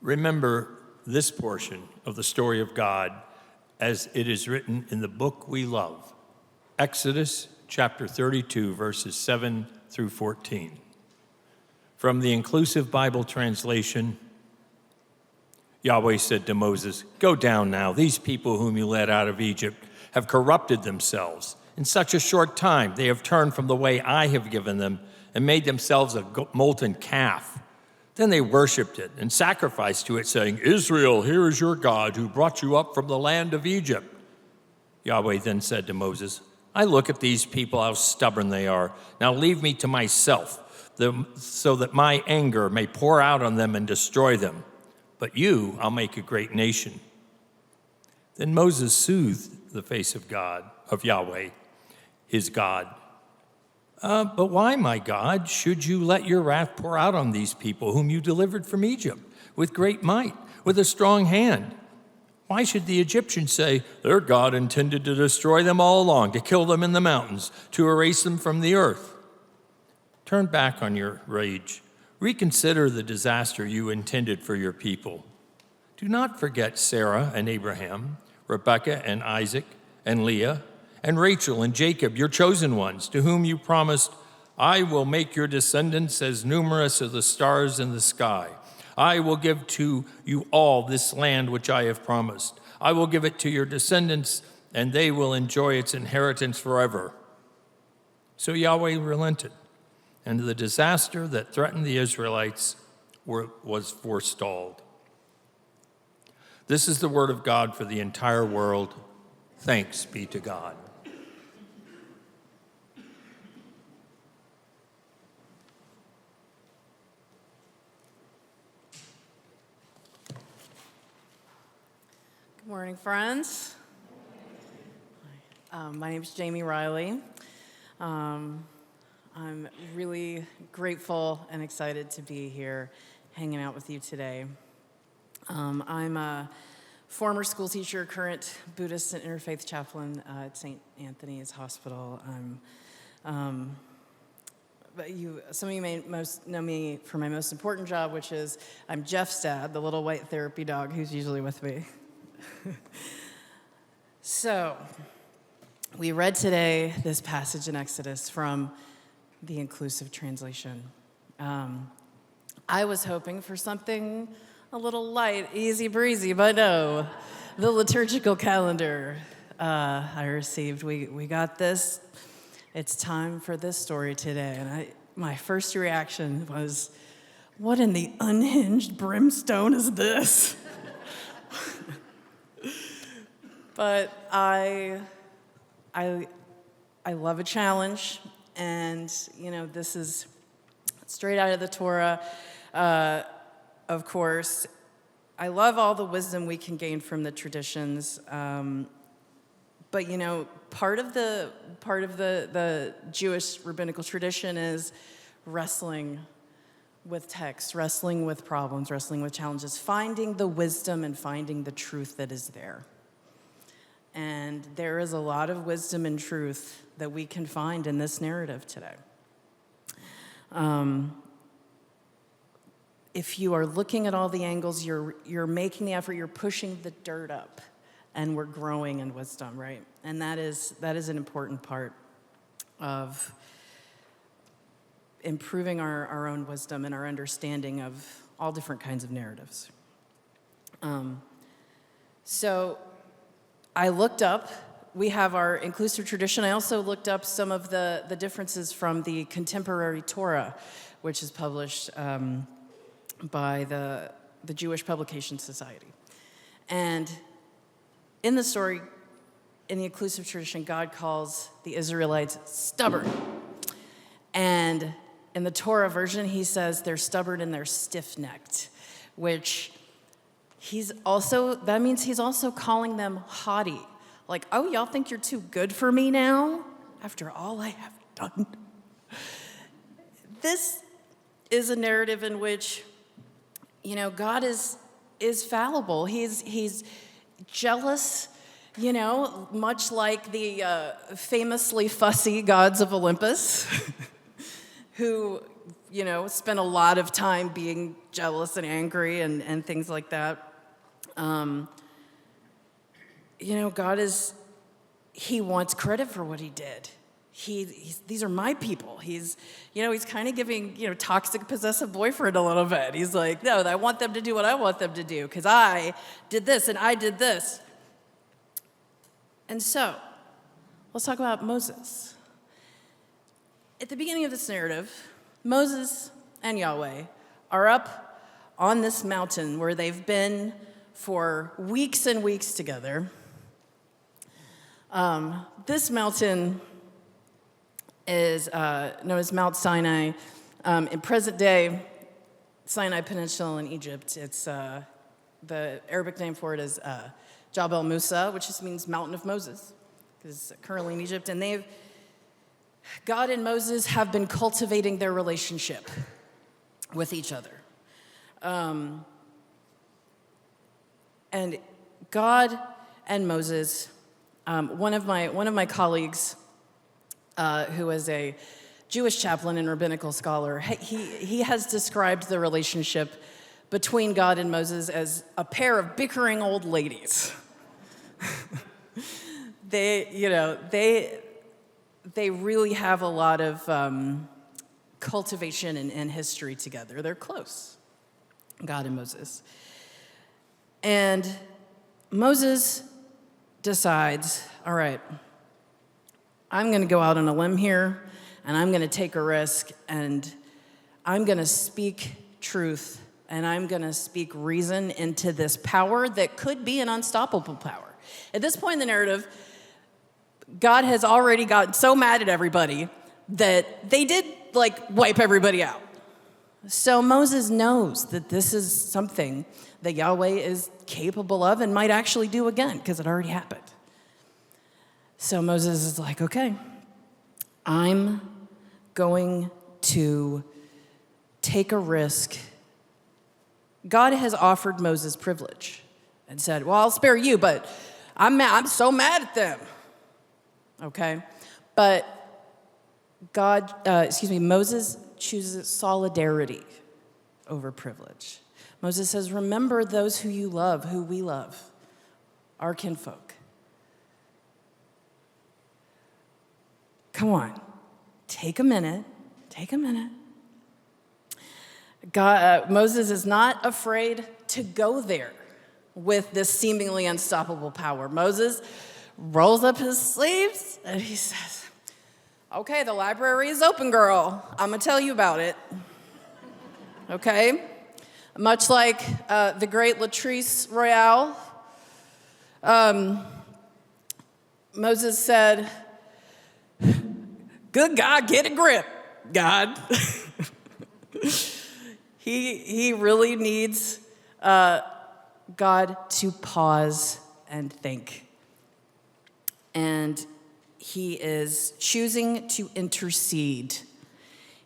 Remember this portion of the story of God as it is written in the book we love, Exodus chapter 32, verses 7 through 14. From the Inclusive Bible Translation, Yahweh said to Moses, "Go down now. These people whom you led out of Egypt have corrupted themselves. In such a short time, they have turned from the way I have given them and made themselves a molten calf. Then they worshipped it and sacrificed to it, saying, 'Israel, here is your God who brought you up from the land of Egypt.' Yahweh then said to Moses, 'I look at these people, how stubborn they are. Now leave me to myself, so that my anger may pour out on them and destroy them. But you, I'll make a great nation.' Then Moses soothed the face of Yahweh, his God. 'But why, my God, should you let your wrath pour out on these people whom you delivered from Egypt with great might, with a strong hand? Why should the Egyptians say, their God intended to destroy them all along, to kill them in the mountains, to erase them from the earth? Turn back on your rage. Reconsider the disaster you intended for your people. Do not forget Sarah and Abraham, Rebekah and Isaac and Leah, and Rachel and Jacob, your chosen ones, to whom you promised, I will make your descendants as numerous as the stars in the sky. I will give to you all this land which I have promised. I will give it to your descendants, and they will enjoy its inheritance forever.' So Yahweh relented, and the disaster that threatened the Israelites was forestalled." This is the word of God for the entire world. Thanks be to God. Good morning, friends. My name is Jamie Riley. I'm really grateful and excited to be here hanging out with you today. I'm a former school teacher, current Buddhist and interfaith chaplain at St. Anthony's Hospital. But some of you may know me for my most important job, which is I'm Jeff's dad, the little white therapy dog who's usually with me. So, we read today this passage in Exodus from the Inclusive Translation. I was hoping for something a little light, easy breezy, but no. The liturgical calendar I received, we got this. It's time for this story today. And my first reaction was, what in the unhinged brimstone is this? But I love a challenge, and this is straight out of the Torah. Of course, I love all the wisdom we can gain from the traditions, but part of the Jewish rabbinical tradition is wrestling with text, wrestling with problems, wrestling with challenges, finding the wisdom and finding the truth that is there. And there is a lot of wisdom and truth that we can find in this narrative today. If you are looking at all the angles, you're making the effort, you're pushing the dirt up, and we're growing in wisdom, right? And that is an important part of improving our own wisdom and our understanding of all different kinds of narratives. So I looked up, we have our inclusive tradition. I also looked up some of the differences from the contemporary Torah, which is published by the Jewish Publication Society. And in the story, in the inclusive tradition, God calls the Israelites stubborn. And in the Torah version, he says they're stubborn and they're stiff-necked, which that means he's also calling them haughty. Like, oh, y'all think you're too good for me now after all I have done? This is a narrative in which, God is fallible. He's jealous, much like the famously fussy gods of Olympus, who spent a lot of time being jealous and angry and things like that. God he wants credit for what he did. These are my people. He's kind of giving, toxic possessive boyfriend a little bit. He's like, no, I want them to do what I want them to do because I did this and I did this. And so, let's talk about Moses. At the beginning of this narrative, Moses and Yahweh are up on this mountain where they've been for weeks and weeks together. This mountain is known as Mount Sinai. In present day, Sinai Peninsula in Egypt, it's the Arabic name for it is Jabal Musa, which just means Mountain of Moses, because it's currently in Egypt. And God and Moses have been cultivating their relationship with each other. And God and Moses, one of my colleagues, who is a Jewish chaplain and rabbinical scholar, he has described the relationship between God and Moses as a pair of bickering old ladies. They really have a lot of cultivation and history together. They're close, God and Moses. And Moses decides, all right, I'm going to go out on a limb here, and I'm going to take a risk, and I'm going to speak truth, and I'm going to speak reason into this power that could be an unstoppable power. At this point in the narrative, God has already gotten so mad at everybody that they did, wipe everybody out. So Moses knows that this is something that Yahweh is capable of and might actually do again, because it already happened. So Moses is like, okay, I'm going to take a risk. God has offered Moses privilege and said, well, I'll spare you, but I'm so mad at them. Okay? But Moses chooses solidarity over privilege. Moses says, remember those who you love, who we love, our kinfolk. Come on, take a minute. Moses is not afraid to go there with this seemingly unstoppable power. Moses rolls up his sleeves and he says, okay, the library is open, girl. I'm gonna tell you about it. Okay? Much like the great Latrice Royale, Moses said, good God, get a grip, God. He really needs God to pause and think. And he is choosing to intercede.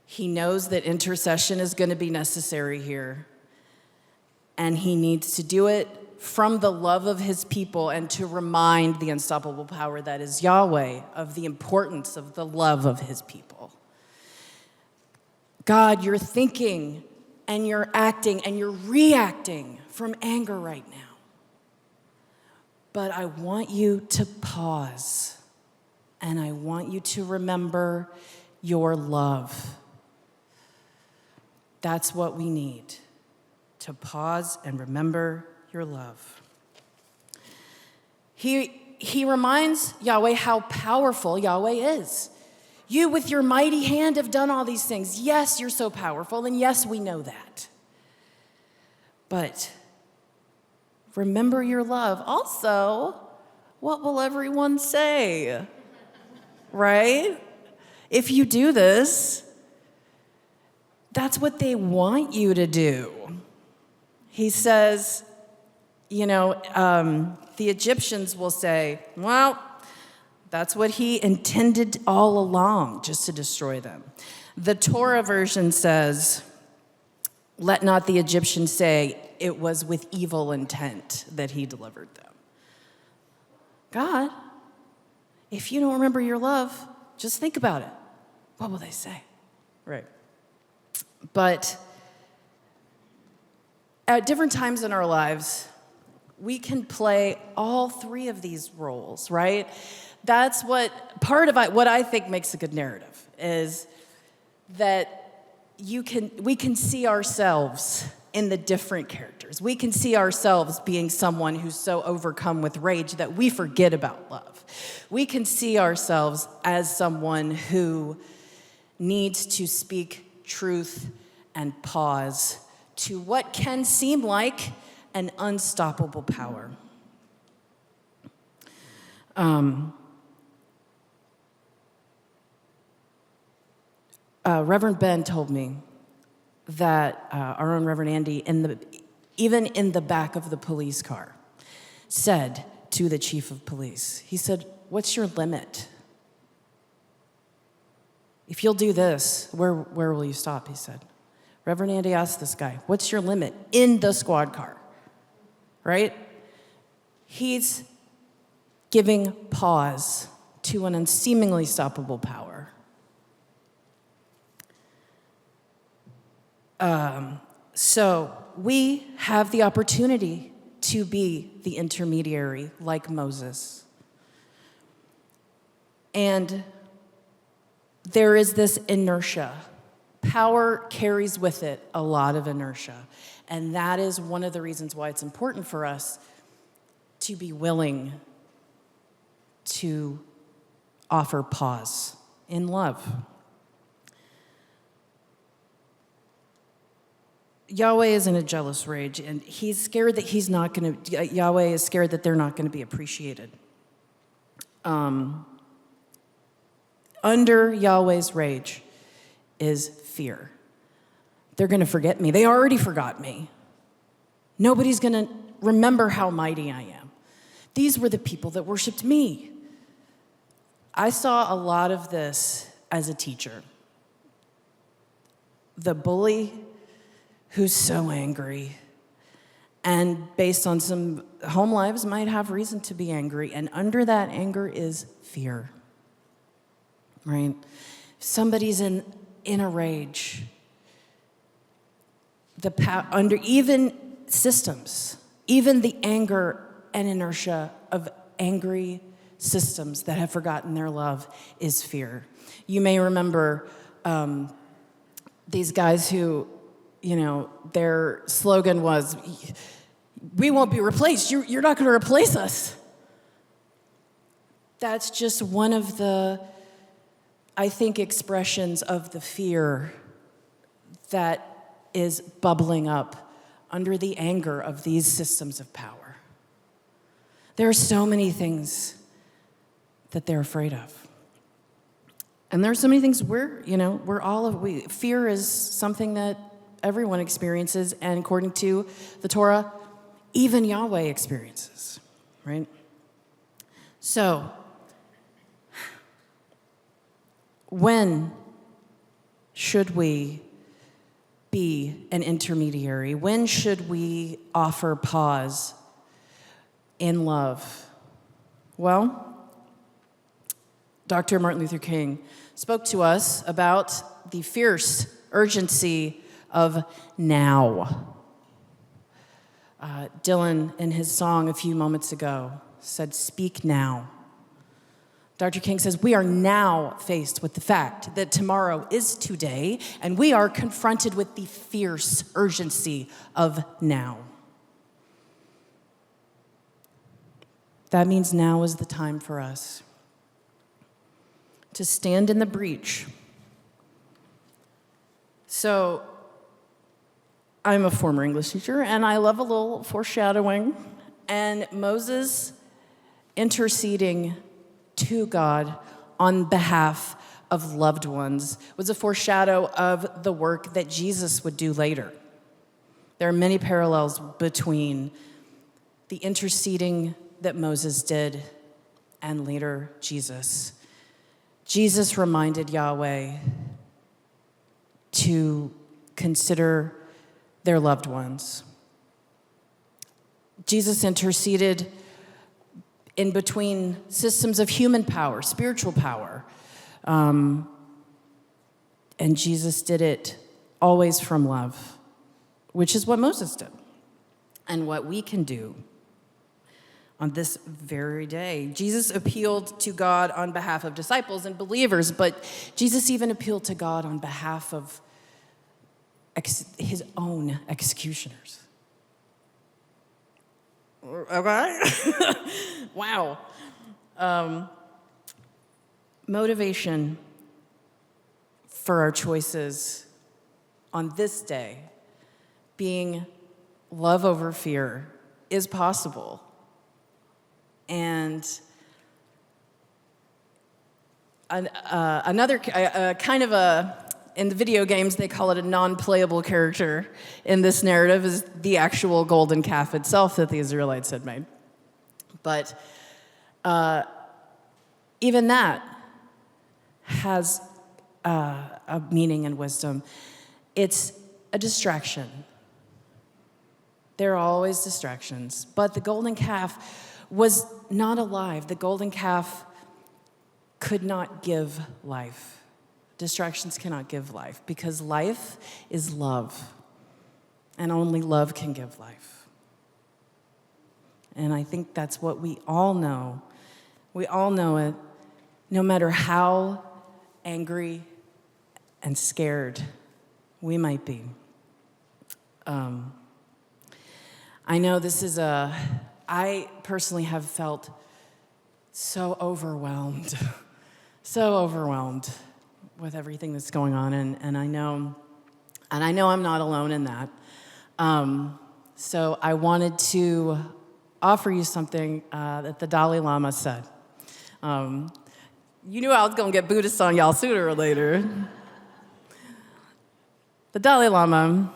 He knows that intercession is going to be necessary here. And he needs to do it from the love of his people and to remind the unstoppable power that is Yahweh of the importance of the love of his people. God, you're thinking and you're acting and you're reacting from anger right now. But I want you to pause and I want you to remember your love. That's what we need, to pause and remember your love. He reminds Yahweh how powerful Yahweh is. You with your mighty hand have done all these things. Yes, you're so powerful, and yes, we know that. But remember your love. Also, what will everyone say? Right? If you do this, that's what they want you to do. He says, the Egyptians will say, well, that's what he intended all along, just to destroy them. The Torah version says, let not the Egyptians say it was with evil intent that he delivered them. God, if you don't remember your love, just think about it. What will they say? Right. But at different times in our lives, we can play all three of these roles, right? That's what I think makes a good narrative is that we can see ourselves in the different characters. We can see ourselves being someone who's so overcome with rage that we forget about love. We can see ourselves as someone who needs to speak truth and pause to what can seem like an unstoppable power. Reverend Ben told me that our own Reverend Andy, even in the back of the police car, said to the chief of police, he said, "What's your limit? If you'll do this, where will you stop?" He said. Reverend Andy asked this guy, "What's your limit?" In the squad car, right? He's giving pause to an unseemingly stoppable power. So we have the opportunity to be the intermediary like Moses. And there is this inertia. Power carries with it a lot of inertia. And that is one of the reasons why it's important for us to be willing to offer pause in love. Yahweh is in a jealous rage, and he's scared that Yahweh is scared that they're not going to be appreciated. Under Yahweh's rage is fear. They're going to forget me. They already forgot me. Nobody's going to remember how mighty I am. These were the people that worshiped me. I saw a lot of this as a teacher. The bully who's so angry and based on some home lives might have reason to be angry, and under that anger is fear, right? Somebody's in a rage. Under even systems, even the anger and inertia of angry systems that have forgotten their love is fear. You may remember these guys who, their slogan was, "We won't be replaced. You're not going to replace us." That's just one of the, I think, expressions of the fear that is bubbling up under the anger of these systems of power. There are so many things that they're afraid of. And there are so many things fear is something that everyone experiences, and according to the Torah, even Yahweh experiences, right? So, when should we be an intermediary? When should we offer pause in love? Well, Dr. Martin Luther King spoke to us about the fierce urgency of now. Dylan, in his song a few moments ago, said, "Speak now." Dr. King says, we are now faced with the fact that tomorrow is today, and we are confronted with the fierce urgency of now. That means now is the time for us to stand in the breach. So, I'm a former English teacher, and I love a little foreshadowing. And Moses interceding to God on behalf of loved ones was a foreshadow of the work that Jesus would do later. There are many parallels between the interceding that Moses did and later Jesus. Jesus reminded Yahweh to consider their loved ones. Jesus interceded in between systems of human power, spiritual power. And Jesus did it always from love, which is what Moses did and what we can do on this very day. Jesus appealed to God on behalf of disciples and believers, but Jesus even appealed to God on behalf of his own executioners. Okay? Wow. Motivation for our choices on this day, being love over fear, is possible. And another kind of in the video games, they call it a non-playable character in this narrative, is the actual golden calf itself that the Israelites had made. But even that has a meaning and wisdom. It's a distraction. There are always distractions. But the golden calf was not alive. The golden calf could not give life. Distractions cannot give life, because life is love, and only love can give life. And I think that's what we all know. We all know it, no matter how angry and scared we might be. I know this is I personally have felt so overwhelmed, with everything that's going on, and I know I'm not alone in that. So I wanted to offer you something that the Dalai Lama said. You knew I was going to get Buddhist on y'all sooner or later. The Dalai Lama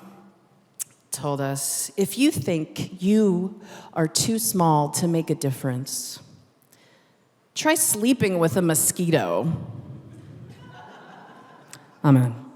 told us, if you think you are too small to make a difference, try sleeping with a mosquito. Amen.